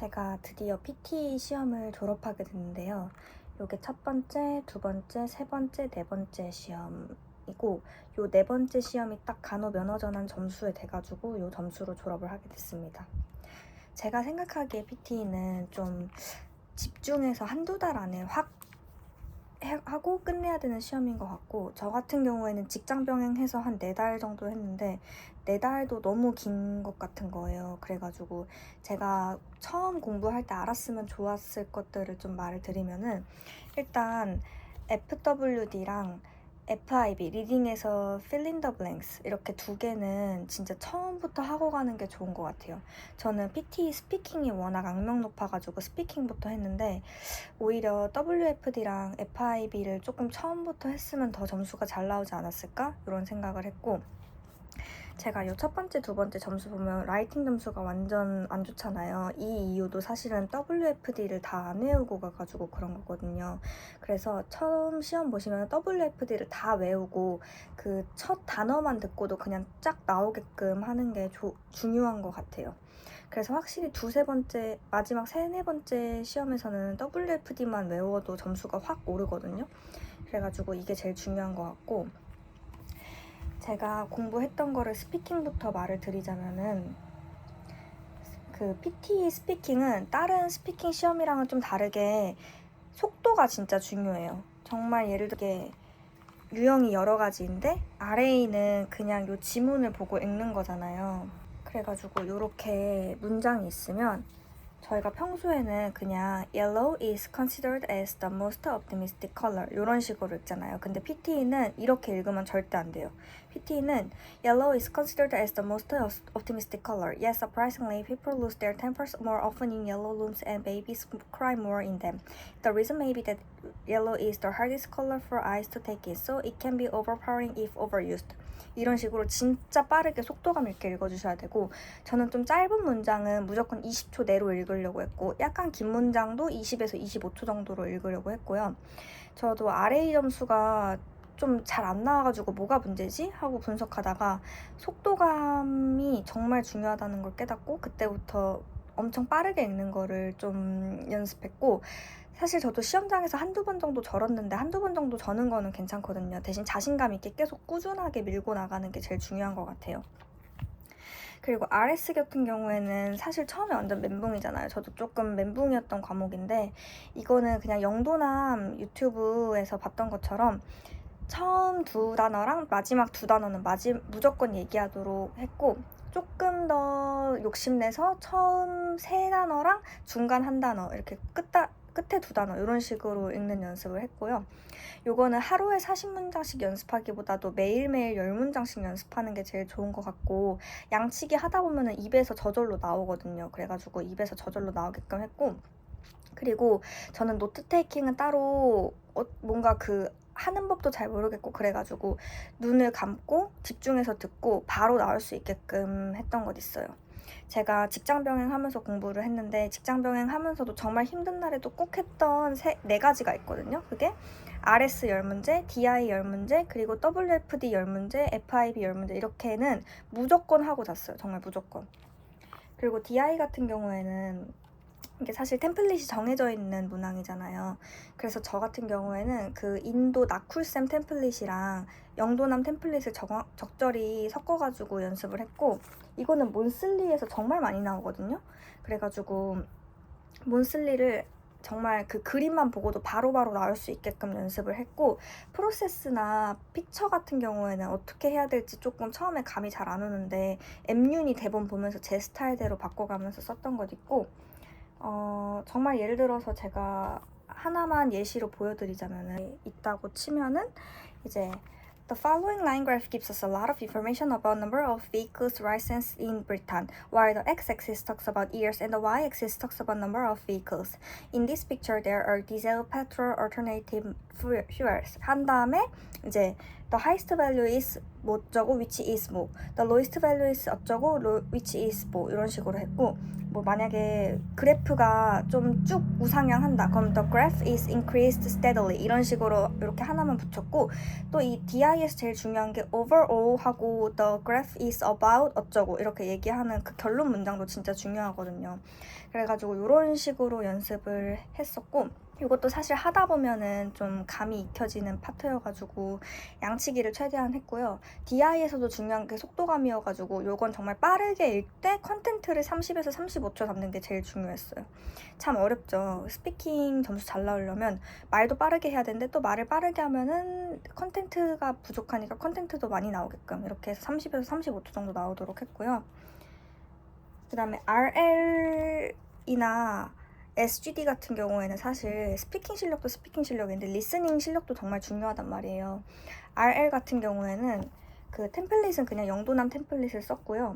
제가 드디어 PT 시험을 졸업하게 됐는데요. 이게 첫 번째, 두 번째, 세 번째, 네 번째 시험이고 요 네 번째 시험이 딱 간호 면허 전환 점수에 돼가지고 요 점수로 졸업을 하게 됐습니다. 제가 생각하기에 PT는 좀 집중해서 한두 달 안에 확 하고 끝내야 되는 시험인 것 같고, 저 같은 경우에는 직장 병행해서 한 4달 정도 했는데 4달도 너무 긴 것 같은 거예요. 그래가지고 제가 처음 공부할 때 알았으면 좋았을 것들을 좀 말을 드리면은, 일단 FWD랑 FIB, 리딩에서 fill in the blanks 이렇게 두 개는 진짜 처음부터 하고 가는 게 좋은 것 같아요. 저는 PT 스피킹이 워낙 악명 높아가지고 스피킹부터 했는데, 오히려 WFD랑 FIB를 조금 처음부터 했으면 더 점수가 잘 나오지 않았을까? 이런 생각을 했고, 제가 요 첫 번째, 두 번째 점수 보면 라이팅 점수가 완전 안 좋잖아요. 이 이유도 사실은 WFD를 다 안 외우고 가가지고 그런 거거든요. 그래서 처음 시험 보시면 WFD를 다 외우고 그 첫 단어만 듣고도 그냥 쫙 나오게끔 하는 게 중요한 것 같아요. 그래서 확실히 두세 번째, 마지막 세네 번째 시험에서는 WFD만 외워도 점수가 확 오르거든요. 그래가지고 이게 제일 중요한 것 같고, 제가 공부했던 거를 스피킹부터 말을 드리자면은, 그 PT 스피킹은 다른 스피킹 시험이랑은 좀 다르게 속도가 진짜 중요해요. 정말 예를 들게 유형이 여러 가지인데 RA는 그냥 요 지문을 보고 읽는 거잖아요. 그래가지고 요렇게 문장이 있으면 저희가 평소에는 그냥 yellow is considered as the most optimistic color 이런 식으로 읽잖아요. 근데 PT는 이렇게 읽으면 절대 안 돼요. PT는 yellow is considered as the most optimistic color. Yet surprisingly, people lose their tempers more often in yellow rooms and babies cry more in them. The reason may be that yellow is the hardest color for eyes to take in, so it can be overpowering if overused. 이런 식으로 진짜 빠르게 속도감 있게 읽어주셔야 되고, 저는 좀 짧은 문장은 무조건 20초 내로 읽으려고 했고, 약간 긴 문장도 20에서 25초 정도로 읽으려고 했고요. 저도 RA 점수가 좀 잘 안 나와가지고 뭐가 문제지? 하고 분석하다가 속도감이 정말 중요하다는 걸 깨닫고, 그때부터 엄청 빠르게 읽는 거를 좀 연습했고, 사실 저도 시험장에서 한두 번 정도 절었는데 한두 번 정도 저는 거는 괜찮거든요. 대신 자신감 있게 계속 꾸준하게 밀고 나가는 게 제일 중요한 것 같아요. 그리고 RS 같은 경우에는 사실 처음에 완전 멘붕이잖아요. 저도 조금 멘붕이었던 과목인데, 이거는 그냥 영도남 유튜브에서 봤던 것처럼 처음 두 단어랑 마지막 두 단어는 무조건 얘기하도록 했고, 조금 더 욕심내서 처음 세 단어랑 중간 한 단어 이렇게 끝에 두 단어 이런 식으로 읽는 연습을 했고요. 요거는 하루에 40문장씩 연습하기보다도 매일매일 10문장씩 연습하는 게 제일 좋은 것 같고, 양치기 하다 보면은 입에서 저절로 나오거든요. 그래가지고 입에서 저절로 나오게끔 했고, 그리고 저는 노트 테이킹은 따로 뭔가 하는 법도 잘 모르겠고 그래가지고 눈을 감고 집중해서 듣고 바로 나올 수 있게끔 했던 것 있어요. 제가 직장 병행하면서 공부를 했는데, 직장 병행하면서도 정말 힘든 날에도 꼭 했던 네 가지가 있거든요. 그게 RS 10문제, DI 10문제, 그리고 WFD 10문제, FIB 10문제 이렇게는 무조건 하고 잤어요. 정말 무조건. 그리고 DI 같은 경우에는 이게 사실 템플릿이 정해져 있는 문항이잖아요. 그래서 저 같은 경우에는 그 인도 나쿨쌤 템플릿이랑 영도남 템플릿을 적절히 섞어가지고 연습을 했고, 이거는 몬슬리에서 정말 많이 나오거든요. 그래가지고 몬슬리를 정말 그 그림만 보고도 바로바로 나올 수 있게끔 연습을 했고, 프로세스나 픽처 같은 경우에는 어떻게 해야 될지 조금 처음에 감이 잘 안 오는데 엠윤이 대본 보면서 제 스타일대로 바꿔가면서 썼던 것 있고, 정말 예를 들어서 제가 하나만 예시로 보여드리자면은, 있다고 치면은 이제 The following line graph gives us a lot of information about number of vehicles licensed in Britain, while the x-axis talks about years and the y-axis talks about number of vehicles. In this picture, there are diesel, petrol, alternative fuels. 한 다음에 이제 the highest value is 뭐 어쩌고 which is 뭐 the lowest value is 어쩌고 which is 뭐 이런 식으로 했고 뭐 만약에 그래프가 좀 쭉 우상향한다 그럼 the graph is increased steadily 이런 식으로 이렇게 하나만 붙였고 또 이 DI에서 제일 중요한 게 overall 하고 the graph is about 어쩌고 이렇게 얘기하는 그 결론 문장도 진짜 중요하거든요. 그래가지고 이런 식으로 연습을 했었고 이것도 사실 하다 보면은 좀 감이 익혀지는 파트여가지고 양치기를 최대한 했고요. DI에서도 중요한 게 속도감이어가지고 요건 정말 빠르게 읽되 컨텐츠를 30에서 35초 잡는 게 제일 중요했어요. 참 어렵죠. 스피킹 점수 잘 나오려면 말도 빠르게 해야 되는데 또 말을 빠르게 하면은 컨텐츠가 부족하니까 컨텐츠도 많이 나오게끔 이렇게 해서 30에서 35초 정도 나오도록 했고요. 그 다음에 RL이나 SGD 같은 경우에는 사실 스피킹 실력도 스피킹 실력인데 리스닝 실력도 정말 중요하단 말이에요. RL 같은 경우에는 그 템플릿은 그냥 영도남 템플릿을 썼고요.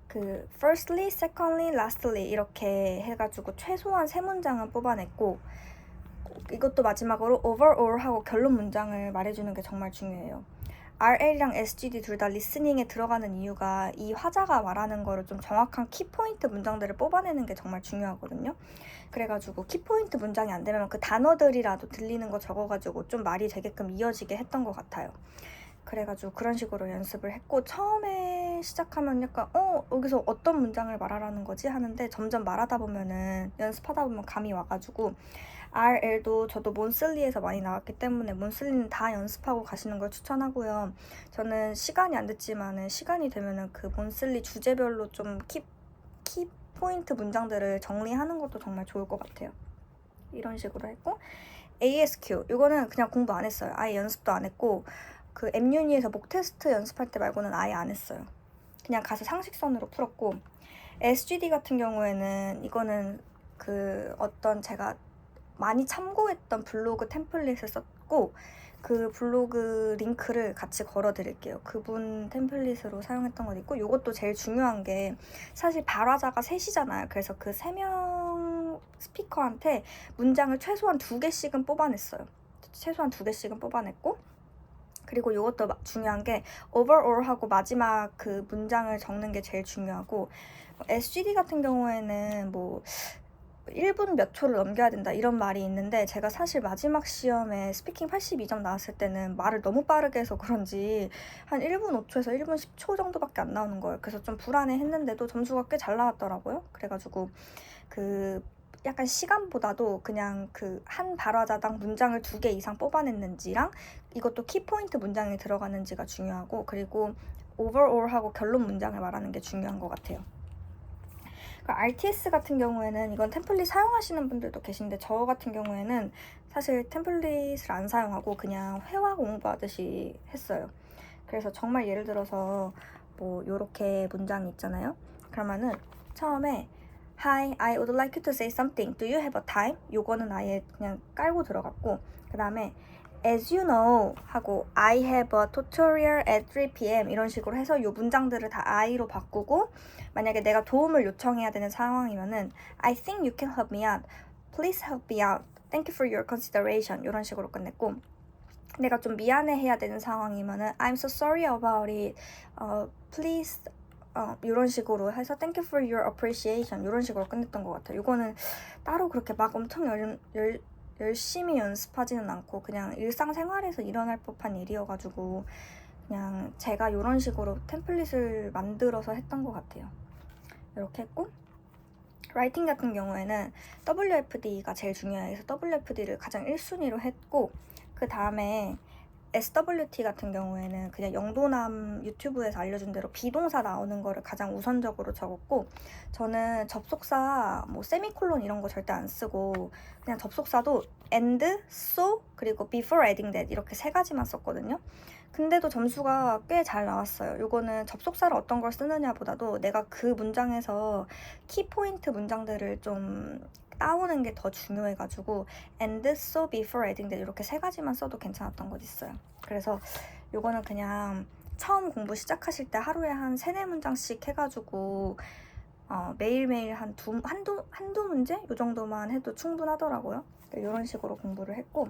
그 firstly, secondly, lastly 이렇게 해가지고 최소한 3문장은 뽑아냈고 이것도 마지막으로 overall 하고 결론 문장을 말해주는 게 정말 중요해요. RL이랑 SGD 둘 다 리스닝에 들어가는 이유가 이 화자가 말하는 거를 좀 정확한 키포인트 문장들을 뽑아내는 게 정말 중요하거든요. 그래가지고 키포인트 문장이 안 되면 그 단어들이라도 들리는 거 적어가지고 좀 말이 되게끔 이어지게 했던 것 같아요. 그래가지고 그런 식으로 연습을 했고 처음에 시작하면 약간 여기서 어떤 문장을 말하라는 거지 하는데 점점 말하다 보면은 연습하다 보면 감이 와가지고 RL도 저도 몬슬리에서 많이 나왔기 때문에 몬슬리는 다 연습하고 가시는 걸 추천하고요. 저는 시간이 안 됐지만은 시간이 되면은 그 몬슬리 주제별로 좀 키포인트 문장들을 정리하는 것도 정말 좋을 것 같아요. 이런 식으로 했고 ASQ 이거는 그냥 공부 안 했어요. 아예 연습도 안 했고 그 M유니에서 목 테스트 연습할 때 말고는 아예 안 했어요. 그냥 가서 상식선으로 풀었고 SGD 같은 경우에는 이거는 그 어떤 제가 많이 참고했던 블로그 템플릿을 썼고 그 블로그 링크를 같이 걸어 드릴게요. 그분 템플릿으로 사용했던 것 있고 이것도 제일 중요한 게 사실 발화자가 셋이잖아요. 그래서 그 3명 스피커한테 문장을 최소한 2개씩은 뽑아냈어요. 최소한 2개씩은 뽑아냈고 그리고 이것도 중요한 게 overall 하고 마지막 그 문장을 적는 게 제일 중요하고 SGD 같은 경우에는 뭐 1분 몇 초를 넘겨야 된다 이런 말이 있는데 제가 사실 마지막 시험에 스피킹 82점 나왔을 때는 말을 너무 빠르게 해서 그런지 한 1분 5초에서 1분 10초 정도밖에 안 나오는 거예요. 그래서 좀 불안해했는데도 점수가 꽤 잘 나왔더라고요. 그래가지고 그 약간 시간보다도 그냥 그 한 발화자당 문장을 2개 이상 뽑아냈는지랑 이것도 키포인트 문장이 들어가는지가 중요하고 그리고 오버올하고 결론 문장을 말하는 게 중요한 것 같아요. RTS 같은 경우에는 이건 템플릿 사용하시는 분들도 계신데 저 같은 경우에는 사실 템플릿을 안 사용하고 그냥 회화 공부하듯이 했어요. 그래서 정말 예를 들어서 뭐 요렇게 문장이 있잖아요. 그러면은 처음에 Hi, I would like you to say something. Do you have a time? 요거는 아예 그냥 깔고 들어갔고 그 다음에 As you know 하고 I have a tutorial at 3 p.m. 이런 식으로 해서 요 문장들을 다 I로 바꾸고 만약에 내가 도움을 요청해야 되는 상황이면은 I think you can help me out. Please help me out. Thank you for your consideration. 이런 식으로 끝냈고 내가 좀 미안해 해야 되는 상황이면은 I'm so sorry about it. Please 이런 식으로 해서 Thank you for your appreciation. 이런 식으로 끝냈던 것 같아요. 이거는 따로 그렇게 막 엄청 열심히 연습하지는 않고 그냥 일상생활에서 일어날 법한 일이어가지고 그냥 제가 이런 식으로 템플릿을 만들어서 했던 것 같아요. 이렇게 했고 라이팅 같은 경우에는 WFD가 제일 중요해서 WFD를 가장 1순위로 했고 그 다음에 SWT 같은 경우에는 그냥 영도남 유튜브에서 알려준 대로 비동사 나오는 거를 가장 우선적으로 적었고 저는 접속사 뭐 세미콜론 이런 거 절대 안 쓰고 그냥 접속사도 and, so, 그리고 before adding that 이렇게 3가지만 썼거든요. 근데도 점수가 꽤 잘 나왔어요. 이거는 접속사를 어떤 걸 쓰느냐 보다도 내가 그 문장에서 키포인트 문장들을 좀 따오는 게 더 중요해가지고 and, so, before adding that 이렇게 3가지만 써도 괜찮았던 것 있어요. 그래서 요거는 그냥 처음 공부 시작하실 때 하루에 한 3-4문장씩 해가지고 매일매일 한두 문제? 요 정도만 해도 충분하더라고요. 이런 식으로 공부를 했고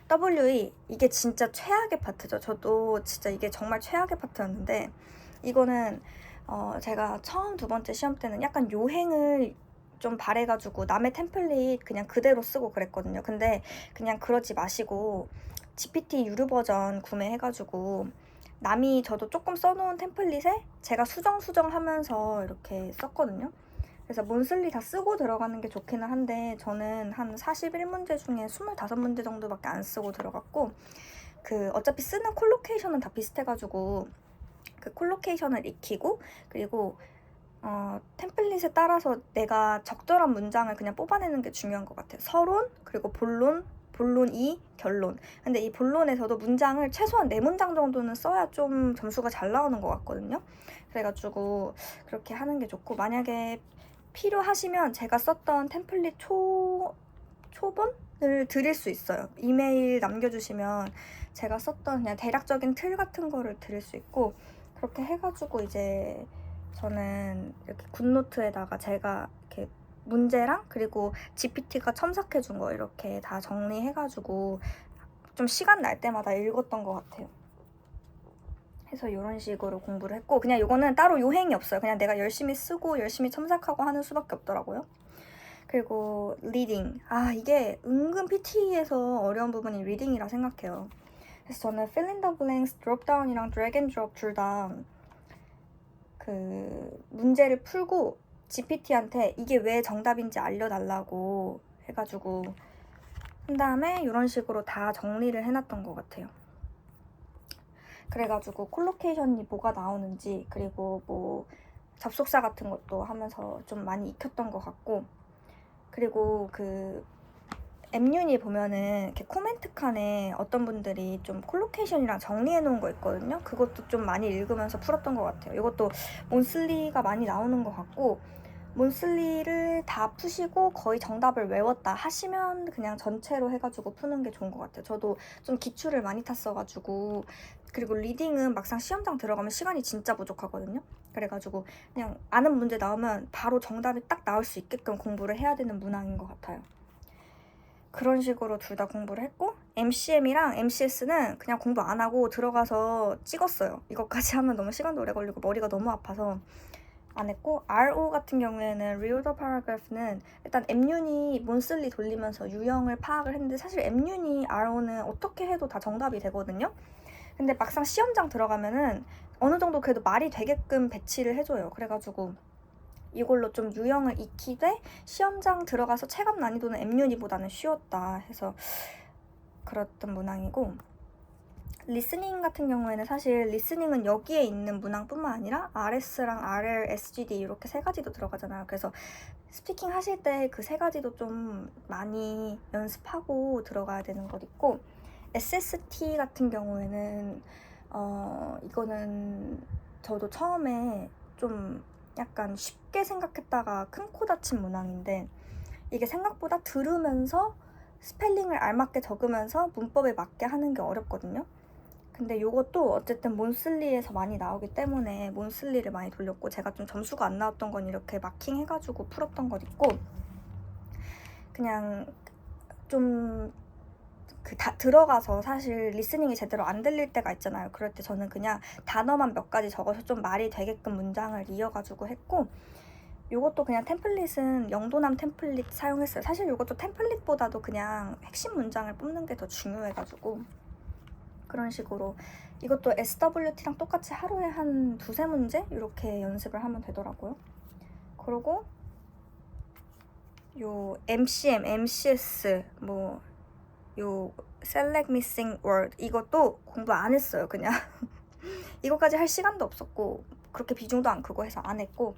WE 이게 진짜 최악의 파트죠. 저도 진짜 이게 정말 최악의 파트였는데 이거는 제가 처음 두 번째 시험 때는 약간 요행을 좀 바래가지고 남의 템플릿 그냥 그대로 쓰고 그랬거든요. 근데 그냥 그러지 마시고 GPT 유료 버전 구매해가지고 남이 저도 조금 써놓은 템플릿에 제가 수정하면서 이렇게 썼거든요. 그래서 몬슬리 다 쓰고 들어가는 게 좋기는 한데 저는 한 41문제 중에 25문제 정도밖에 안 쓰고 들어갔고 어차피 쓰는 콜로케이션은 다 비슷해가지고 그 콜로케이션을 익히고 그리고 템플릿에 따라서 내가 적절한 문장을 그냥 뽑아내는 게 중요한 것 같아요. 서론, 그리고 본론 2, 결론. 근데 이 본론에서도 문장을 최소한 4문장 정도는 써야 좀 점수가 잘 나오는 것 같거든요. 그래가지고 그렇게 하는 게 좋고 만약에 필요하시면 제가 썼던 템플릿 초본을 드릴 수 있어요. 이메일 남겨주시면 제가 썼던 그냥 대략적인 틀 같은 거를 드릴 수 있고 그렇게 해가지고 이제 저는 이렇게 굿노트에다가 제가 이렇게 문제랑 그리고 GPT가 첨삭해준 거 이렇게 다 정리해가지고 좀 시간 날 때마다 읽었던 것 같아요. 해서 이런 식으로 공부를 했고 그냥 이거는 따로 요행이 없어요. 그냥 내가 열심히 쓰고 열심히 첨삭하고 하는 수밖에 없더라고요. 그리고 리딩. 이게 은근 PT에서 어려운 부분이 리딩이라 생각해요. 그래서 저는 fill in the blanks, drop down이랑 drag and drop 둘 다 그 문제를 풀고 GPT한테 이게 왜 정답인지 알려달라고 해가지고 한 다음에 이런 식으로 다 정리를 해놨던 것 같아요. 그래가지고 콜로케이션이 뭐가 나오는지 그리고 뭐 접속사 같은 것도 하면서 좀 많이 익혔던 것 같고 그리고 M윤이 보면은 이렇게 코멘트 칸에 어떤 분들이 좀 콜로케이션이랑 정리해 놓은 거 있거든요. 그것도 좀 많이 읽으면서 풀었던 것 같아요. 이것도 몬슬리가 많이 나오는 것 같고 몬슬리를 다 푸시고 거의 정답을 외웠다 하시면 그냥 전체로 해가지고 푸는 게 좋은 것 같아요. 저도 좀 기출을 많이 탔어가지고 그리고 리딩은 막상 시험장 들어가면 시간이 진짜 부족하거든요. 그래가지고 그냥 아는 문제 나오면 바로 정답이 딱 나올 수 있게끔 공부를 해야 되는 문항인 것 같아요. 그런 식으로 둘 다 공부를 했고 MCM이랑 MCS는 그냥 공부 안 하고 들어가서 찍었어요. 이것까지 하면 너무 시간도 오래 걸리고 머리가 너무 아파서 안 했고 RO 같은 경우에는 Read the Paragraph는 일단 M윤이 몬슬리 돌리면서 유형을 파악을 했는데 사실 M윤이 RO는 어떻게 해도 다 정답이 되거든요. 근데 막상 시험장 들어가면은 어느 정도 그래도 말이 되게끔 배치를 해줘요. 그래가지고 이걸로 좀 유형을 익히되 시험장 들어가서 체감 난이도는 M윤이보다는 쉬웠다 해서 그랬던 문항이고 리스닝 같은 경우에는 사실 리스닝은 여기에 있는 문항뿐만 아니라 RS랑 RL, SGD 이렇게 세 가지도 들어가잖아요. 그래서 스피킹 하실 때 그 세 가지도 좀 많이 연습하고 들어가야 되는 것 있고 SST 같은 경우에는 이거는 저도 처음에 좀 약간 쉽게 생각했다가 큰 코 다친 문항인데 이게 생각보다 들으면서 스펠링을 알맞게 적으면서 문법에 맞게 하는 게 어렵거든요. 근데 이것도 어쨌든 몬슬리에서 많이 나오기 때문에 몬슬리를 많이 돌렸고 제가 좀 점수가 안 나왔던 건 이렇게 마킹 해가지고 풀었던 것 있고 그냥 좀 들어가서 사실 리스닝이 제대로 안 들릴 때가 있잖아요. 그럴 때 저는 그냥 단어만 몇 가지 적어서 좀 말이 되게끔 문장을 이어가지고 했고 요것도 그냥 템플릿은 영도남 템플릿 사용했어요. 사실 요것도 템플릿보다도 그냥 핵심 문장을 뽑는 게 더 중요해가지고 그런 식으로 이것도 SWT랑 똑같이 하루에 한 2-3문제 이렇게 연습을 하면 되더라고요. 그리고 요 MCM, MCS 요 Select Missing Word 이것도 공부 안 했어요. 그냥 이거까지 할 시간도 없었고 그렇게 비중도 안 크고 해서 안 했고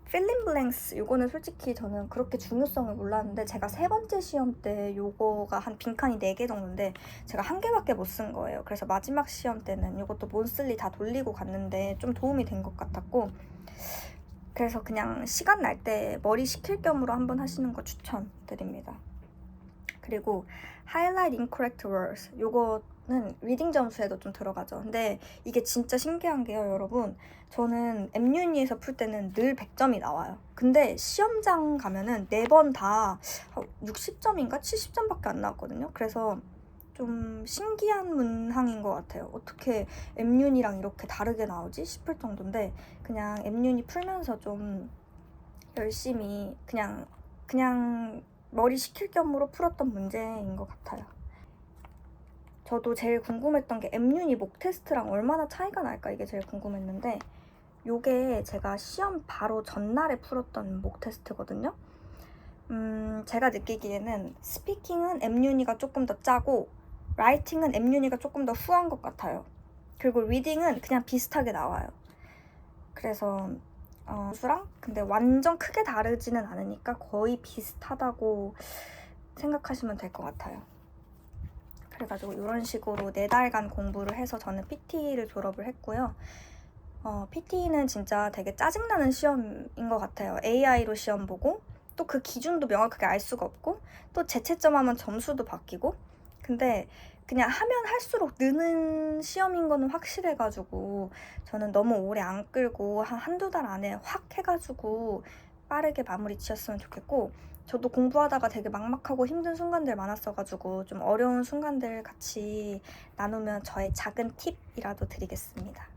Fill in Blanks 요거는 솔직히 저는 그렇게 중요성을 몰랐는데 제가 3번째 시험 때 요거가 한 빈칸이 4개 정도인데 제가 1개밖에 못 쓴 거예요. 그래서 마지막 시험 때는 요것도 몬슬리 다 돌리고 갔는데 좀 도움이 된 것 같았고 그래서 그냥 시간 날 때 머리 식힐 겸으로 한번 하시는 거 추천드립니다. 그리고 Highlight Incorrect Words 요거는 리딩 점수에도 좀 들어가죠. 근데 이게 진짜 신기한 게요, 여러분. 저는 M윤이에서 풀 때는 늘 100점이 나와요. 근데 시험장 가면은 4번 다 60점인가 70점밖에 안 나왔거든요. 그래서 좀 신기한 문항인 것 같아요. 어떻게 M윤이랑 이렇게 다르게 나오지 싶을 정도인데 그냥 M윤이 풀면서 좀 열심히 그냥 머리 식힐 겸으로 풀었던 문제인 것 같아요. 저도 제일 궁금했던 게 M윤이 목 테스트랑 얼마나 차이가 날까 이게 제일 궁금했는데 요게 제가 시험 바로 전날에 풀었던 목 테스트거든요. 제가 느끼기에는 스피킹은 M윤이가 조금 더 짜고 라이팅은 M윤이가 조금 더 후한 것 같아요. 그리고 리딩은 그냥 비슷하게 나와요. 그래서 수랑 근데 완전 크게 다르지는 않으니까 거의 비슷하다고 생각하시면 될 것 같아요. 그래가지고 이런 식으로 4달간 공부를 해서 저는 PT를 졸업을 했고요. PT는 진짜 되게 짜증나는 시험인 것 같아요. AI로 시험 보고 또 그 기준도 명확하게 알 수가 없고 또 재채점하면 점수도 바뀌고 근데 그냥 하면 할수록 느는 시험인 거는 확실해가지고 저는 너무 오래 안 끌고 한두 달 안에 확 해가지고 빠르게 마무리 지었으면 좋겠고 저도 공부하다가 되게 막막하고 힘든 순간들 많았어가지고 좀 어려운 순간들 같이 나누면 저의 작은 팁이라도 드리겠습니다.